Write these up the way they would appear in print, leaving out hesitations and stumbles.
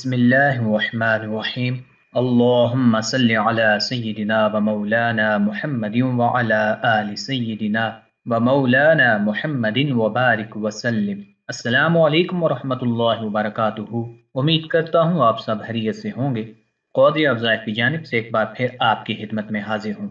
बिस्मिल्लाहिर्रहमानिर्रहीम। अल्लाहुम्मा सल्लि अला सय्यिदिना व मौलाना मुहम्मदिन व अला आलि सय्यिदिना व मौलाना मुहम्मदिन व बारिक व सल्लिम। अस्सलामु अलैकुम व रहमतुल्लाहि व बरकातुहू। उम्मीद करता हूँ आप सब खैरियत से होंगे। क़ादी अफ़ज़ाइफ़ की जानिब से एक बार फिर आपकी खिदमत में हाजिर हूँ।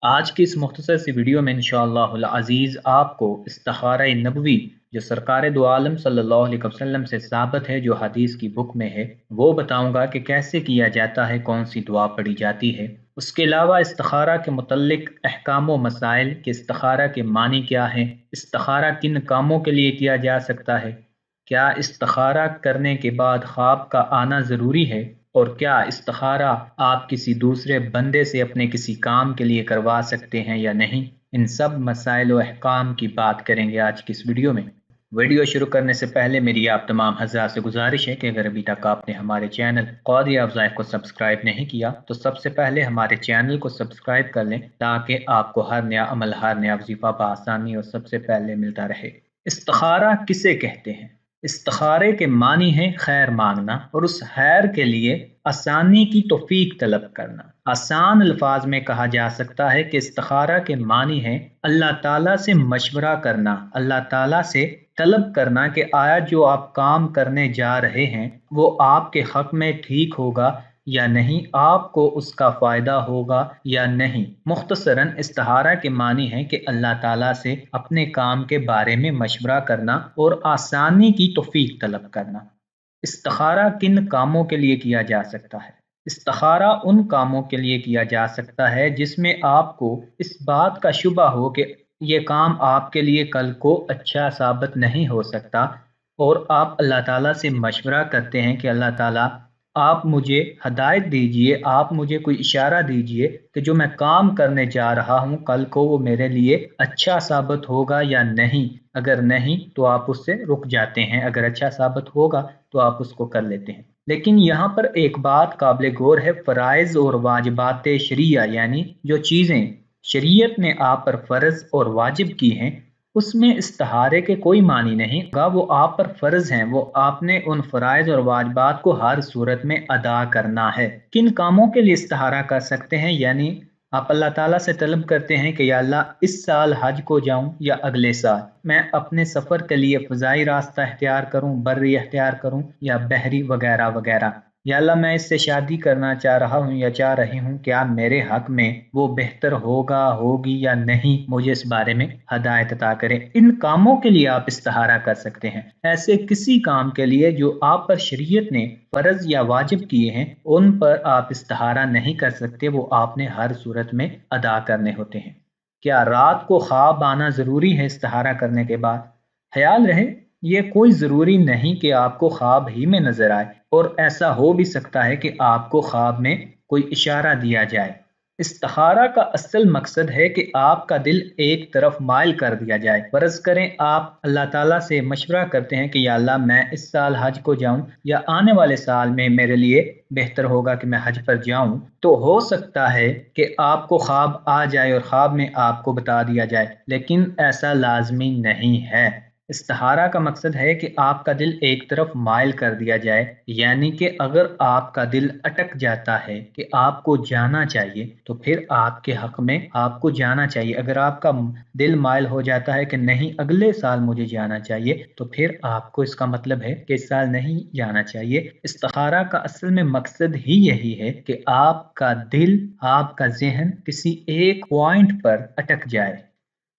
आज की इस मुख्तसर सी वीडियो में इंशाअल्लाहुल अज़ीज़ आपको इस्तिखारा नबवी जो सरकार दो आलम सल्लल्लाहु अलैहि वसल्लम से साबित है, जो हदीस की बुक में है, वो बताऊंगा कि कैसे किया जाता है, कौन सी दुआ पढ़ी जाती है। उसके अलावा इस्तिखारा के मुतल्लिक अहकाम व मसाइल कि इस्तिखारा के मानी क्या हैं, इस्तिखारा किन कामों के लिए किया जा सकता है, क्या इस्तिखारा करने के बाद ख्वाब का आना ज़रूरी है, और क्या इस्तिखारा आप किसी दूसरे बंदे से अपने किसी काम के लिए करवा सकते हैं या नहीं। इन सब मसाइल व अहकाम की बात करेंगे आज की इस वीडियो में। वीडियो शुरू करने से पहले मेरी आप तमाम हज़रात से गुजारिश है कि अगर अभी तक आपने हमारे चैनल क़ादी अफ़ज़ाइफ़ को सब्सक्राइब नहीं किया तो सबसे पहले हमारे चैनल को सब्सक्राइब कर लें, ताकि आपको हर नया अमल, हर नया वजीफ़ा बआसानी और सबसे पहले मिलता रहे। इस्तिखारा किसे कहते हैं? इस्तिखारे के मानी है खैर मांगना और उस खैर के लिए आसानी की तौफीक तलब करना। आसान अल्फाज में कहा जा सकता है कि इस्तिखारा के मानी है अल्लाह ताला से मशवरा करना, अल्लाह ताला से तलब करना कि आया जो आप काम करने जा रहे हैं वो आपके हक में ठीक होगा या नहीं, आपको उसका फ़ायदा होगा या नहीं। मुख्तसरन इस्तिखारा के मानी है कि अल्लाह ताला से अपने काम के बारे में मशवरा करना और आसानी की तौफीक तलब करना। इस्तिखारा किन कामों के लिए किया जा सकता है? इस्तिखारा उन कामों के लिए किया जा सकता है जिसमें आपको इस बात का शुबा हो कि ये काम आपके लिए कल को अच्छा साबित नहीं हो सकता, और आप अल्लाह ताला से मशवरा करते हैं कि अल्लाह ताला आप मुझे हदायत दीजिए, आप मुझे कोई इशारा दीजिए कि जो मैं काम करने जा रहा हूँ कल को वो मेरे लिए अच्छा साबित होगा या नहीं। अगर नहीं तो आप उससे रुक जाते हैं, अगर अच्छा साबित होगा तो आप उसको कर लेते हैं। लेकिन यहाँ पर एक बात काबिल गौर है, फ़राइज़ और वाजिबात शरिया यानी जो चीज़ें शरीयत ने आप पर फ़र्ज और वाजिब की हैं उसमें इस्तिखारे के कोई मानी नहीं होगा। वो आप पर फ़र्ज हैं, वो आपने उन फ़राइज़ और वाजिबात को हर सूरत में अदा करना है। किन कामों के लिए इस्तिखारा कर सकते हैं? यानी आप अल्लाह ताला से तलब करते हैं कि या अल्लाह इस साल हज को जाऊं या अगले साल मैं अपने सफ़र के लिए फ़ज़ाई रास्ता इख्तियार करूं, बर्री इख्तियार करूं या बहरी वगैरह वगैरह। या अल्लाह मैं इससे शादी करना चाह रहा हूँ या चाह रही हूँ, क्या मेरे हक में वो बेहतर होगा, होगी या नहीं, मुझे इस बारे में हदायत अता करें। इन कामों के लिए आप इस्तिखारा कर सकते हैं। ऐसे किसी काम के लिए जो आप पर शरीयत ने फर्ज या वाजिब किए हैं उन पर आप इस्तिखारा नहीं कर सकते, वो आपने हर सूरत में अदा करने होते हैं। क्या रात को ख्वाब आना ज़रूरी है इस्तिखारा करने के बाद? ख्याल रहे ये कोई ज़रूरी नहीं कि आपको ख्वाब ही में नजर आए, और ऐसा हो भी सकता है कि आपको ख्वाब में कोई इशारा दिया जाए। इस्तिखारा का असल मकसद है कि आपका दिल एक तरफ माइल कर दिया जाए। फर्ज करें आप अल्लाह ताला से मशवरा करते हैं कि या अल्लाह मैं इस साल हज को जाऊं या आने वाले साल में मेरे लिए बेहतर होगा कि मैं हज पर जाऊं, तो हो सकता है कि आपको ख्वाब आ जाए और ख्वाब में आपको बता दिया जाए, लेकिन ऐसा लाजमी नहीं है। इस्तिखारा का मकसद है कि आपका दिल एक तरफ माइल कर दिया जाए, यानी कि अगर आपका दिल अटक जाता है कि आपको जाना चाहिए तो फिर आपके हक में आपको जाना चाहिए। अगर आपका दिल माइल हो जाता है कि नहीं अगले साल मुझे जाना चाहिए, तो फिर आपको इसका मतलब है कि इस साल नहीं जाना चाहिए। इस्तिखारा का असल में मकसद ही यही है कि आपका दिल, आपका ज़हन किसी एक पॉइंट पर अटक जाए।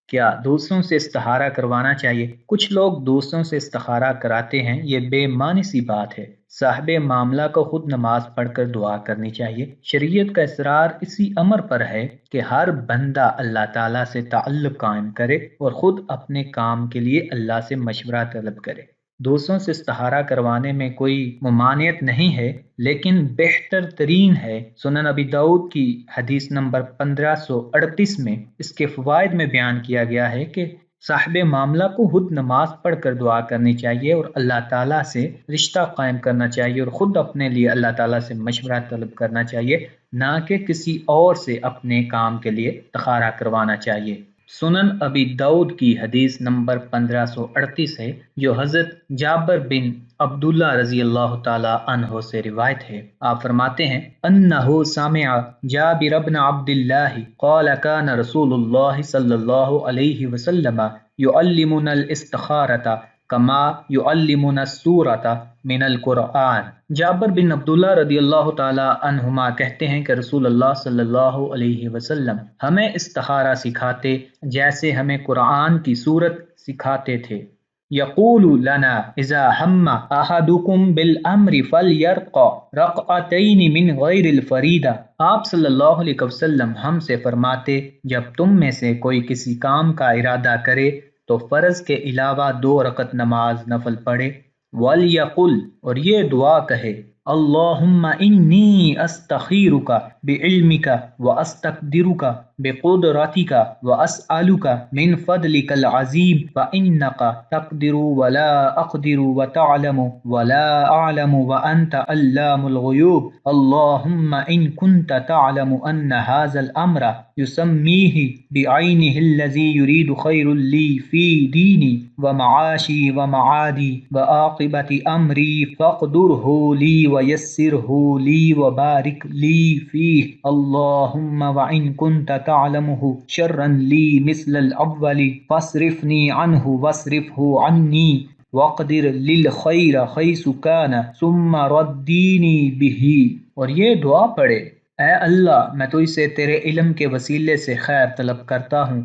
क्या दूसरों से इस्तिखारा करवाना चाहिए? कुछ लोग दूसरों से इस्तिखारा कराते हैं, ये बेमानी सी बात है। साहिबे मामला को खुद नमाज पढ़कर दुआ करनी चाहिए। शरीयत का इसरार इसी अमर पर है कि हर बंदा अल्लाह ताला से ताल्लुक कायम करे और खुद अपने काम के लिए अल्लाह से मशवरा तलब करे। दूसरों से इस्तिखारा करवाने में कोई ममानियत नहीं है, लेकिन बेहतर तरीन है। सुनन अबी दाऊद की हदीस नंबर 1538 में इसके फ़वाइद में बयान किया गया है कि साहिबे मामला को खुद नमाज पढ़कर दुआ करनी चाहिए और अल्लाह ताला से रिश्ता कायम करना चाहिए और ख़ुद अपने लिए अल्लाह ताला से मशवरा तलब करना चाहिए, ना कि किसी और से अपने काम के लिए इस्तिखारा करवाना चाहिए। सुनन अबी दाऊद की हदीस नंबर 1538 है, जो हजरत जाबर बिन अब्दुल्ला रजी अल्लाह ताला अन्हो से रिवायत है। आप फरमाते हैं, अन्नहु सामिअ जाबिर इब्न अब्दिल्लाह क़ाल कान रसूलुल्लाह सल्लल्लाहु अलैहि वसल्लम युअल्लिमुनल इस्तिखारता कमा युअल्लिमुना सूरता मिनल कुरआन। जाबर बिन अब्दुल्ला रदी अल्लाह ताला अन्हुमा कहते हैं कि रसूलुल्लाह सल्लल्लाहु अलैहि वसल्लम हमें इस्तिखारा सिखाते जैसे हमें कुरान की सूरत सिखाते थे। यक़ूलु लना इज़ा हम्मा अहदुकुम बिल अम्रि फलयरक़ रक़अतैनि मिन गैरिल फरीदा। आप सल्लल्लाहु अलैहि वसल्लम हमसे फरमाते, जब तुम में से कोई किसी काम का इरादा करे तो फर्ज के अलावा 2 रकत नमाज नफल पढ़े। वल यकुल, और ये दुआ कहे, अल्लाहुम्मा इन्नी अस्तखीरुका बिइल्मिका व अस्तक़दिरुका बिक़ुदरतिका व अस्अलुका मिन फ़ज़लिकल अज़ीम व इन्नका तक़दिरु व ला अक़दिरु व तअलमु व ला अअलमु व अंत अल्लामुल ग़ुयूब। अल्लाहुम्मा इन कुन्त तअलमु अन्न हाज़ल अम्रा युसम्मीहि बिअयनिहिल्लज़ी युरीदु खैरुल ली फ़ी दीनी व मआशी व मआदी व आक़िबति अम्री फ़क़दुरहु ली व यस्सिरहु ली व बारिक ली फ़ीह। अल्लाहुम्मा व इन कुन्त तअलमुहु शर्रन ली मिस्लल अव्वली फ़स्रिफ़नी अन्हु वस्रिफ़हु अन्नी वक़दिर लिल खैर खैसु कान सुम्मा रद्दीनी बिही। और ये दुआ पढ़े, ऐ अल्लाह, मैं तो इससे तेरे इल्म के वसीले से खैर तलब करता हूँ,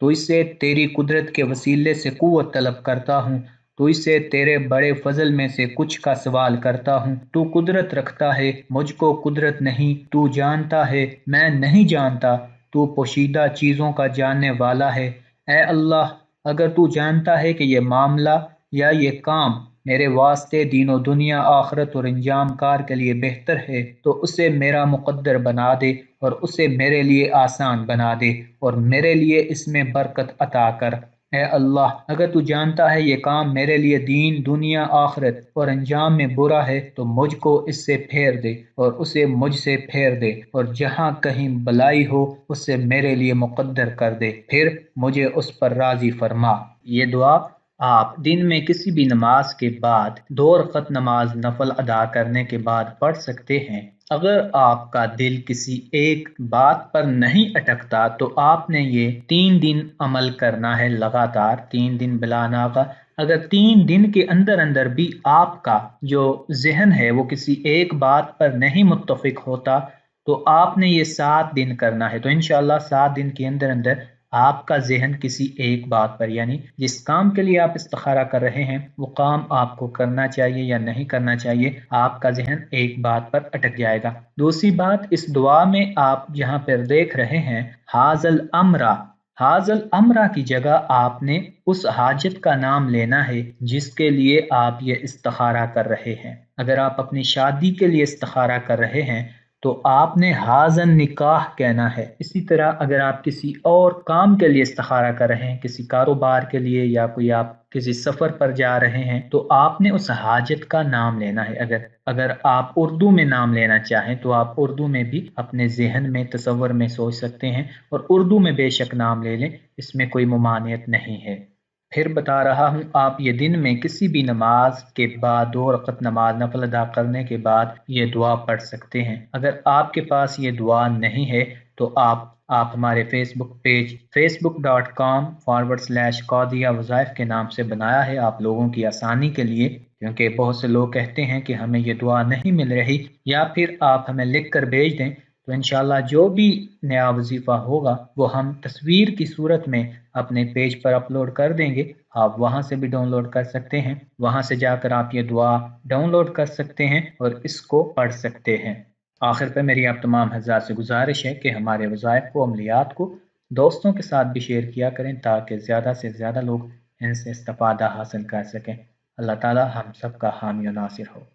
तो इससे तेरी कुदरत के वसीले से कुव्वत तलब करता हूँ, तो इससे तेरे बड़े फजल में से कुछ का सवाल करता हूँ। तू कुदरत रखता है, मुझको कुदरत नहीं। तू जानता है, मैं नहीं जानता। तू पोशीदा चीज़ों का जानने वाला है। ऐ अल्लाह, अगर तू जानता है कि ये मामला या ये काम मेरे वास्ते दीनो दुनिया आखरत और इंजाम कार के लिए बेहतर है, तो उसे मेरा मुकद्दर बना दे और उसे मेरे लिए आसान बना दे और मेरे लिए इसमें बरकत अता कर। ऐ अल्लाह, अगर तू जानता है ये काम मेरे लिए दीन दुनिया आखरत और अंजाम में बुरा है, तो मुझको इससे फेर दे और उसे मुझसे फेर दे, और जहाँ कहीं भलाई हो उससे मेरे लिए मुकद्दर कर दे, फिर मुझे उस पर राजी फरमा। ये दुआ आप दिन में किसी भी नमाज के बाद 2 रकत नमाज नफल अदा करने के बाद पढ़ सकते हैं। अगर आपका दिल किसी एक बात पर नहीं अटकता तो आपने ये 3 दिन अमल करना है, लगातार 3 दिन बिला नागा। अगर 3 दिन के अंदर अंदर भी आपका जो जहन है वो किसी एक बात पर नहीं मुत्तफिक होता तो आपने ये 7 दिन करना है। तो इंशाअल्लाह 7 दिन के अंदर अंदर आपका जहन किसी एक बात पर, यानी जिस काम के लिए आप इस्तिखारा कर रहे हैं वो काम आपको करना चाहिए या नहीं करना चाहिए, आपका जहन एक बात पर अटक जाएगा। दूसरी बात, इस दुआ में आप जहाँ पर देख रहे हैं हाजल अमरा, हाजल अमरा की जगह आपने उस हाजत का नाम लेना है जिसके लिए आप ये इस्तिखारा कर रहे हैं। अगर आप अपनी शादी के लिए इस्तिखारा कर रहे हैं तो आपने हाजन निकाह कहना है। इसी तरह अगर आप किसी और काम के लिए इस्तिखारा कर रहे हैं, किसी कारोबार के लिए या कोई आप किसी सफर पर जा रहे हैं, तो आपने उस हाजत का नाम लेना है। अगर अगर आप उर्दू में नाम लेना चाहें तो आप उर्दू में भी अपने जहन में तसव्वुर में सोच सकते हैं और उर्दू में बेशक नाम ले लें, इसमें कोई मुमानियत नहीं है। फिर बता रहा हूँ, आप ये दिन में किसी भी नमाज के बाद 2 रकत नमाज नफल अदा करने के बाद ये दुआ पढ़ सकते हैं। अगर आपके पास ये दुआ नहीं है तो आप हमारे फेसबुक पेज facebook.com/Qadria वज़ाइफ के नाम से बनाया है आप लोगों की आसानी के लिए, क्योंकि बहुत से लोग कहते हैं कि हमें ये दुआ नहीं मिल रही, या फिर आप हमें लिख कर भेज दें तो इंशाल्लाह जो भी नया वजीफ़ा होगा वो हम तस्वीर की सूरत में अपने पेज पर अपलोड कर देंगे। आप वहां से भी डाउनलोड कर सकते हैं, वहां से जाकर आप ये दुआ डाउनलोड कर सकते हैं और इसको पढ़ सकते हैं। आखिर पर मेरी आप तमाम हज़रात से गुजारिश है कि हमारे वज़ाइफ को, अमलियात को दोस्तों के साथ भी शेयर किया करें ताकि ज़्यादा से ज़्यादा लोग इनसे इस्तिफ़ादा हासिल कर सकें। अल्लाह ताला हम सब का हामी और नासिर हो।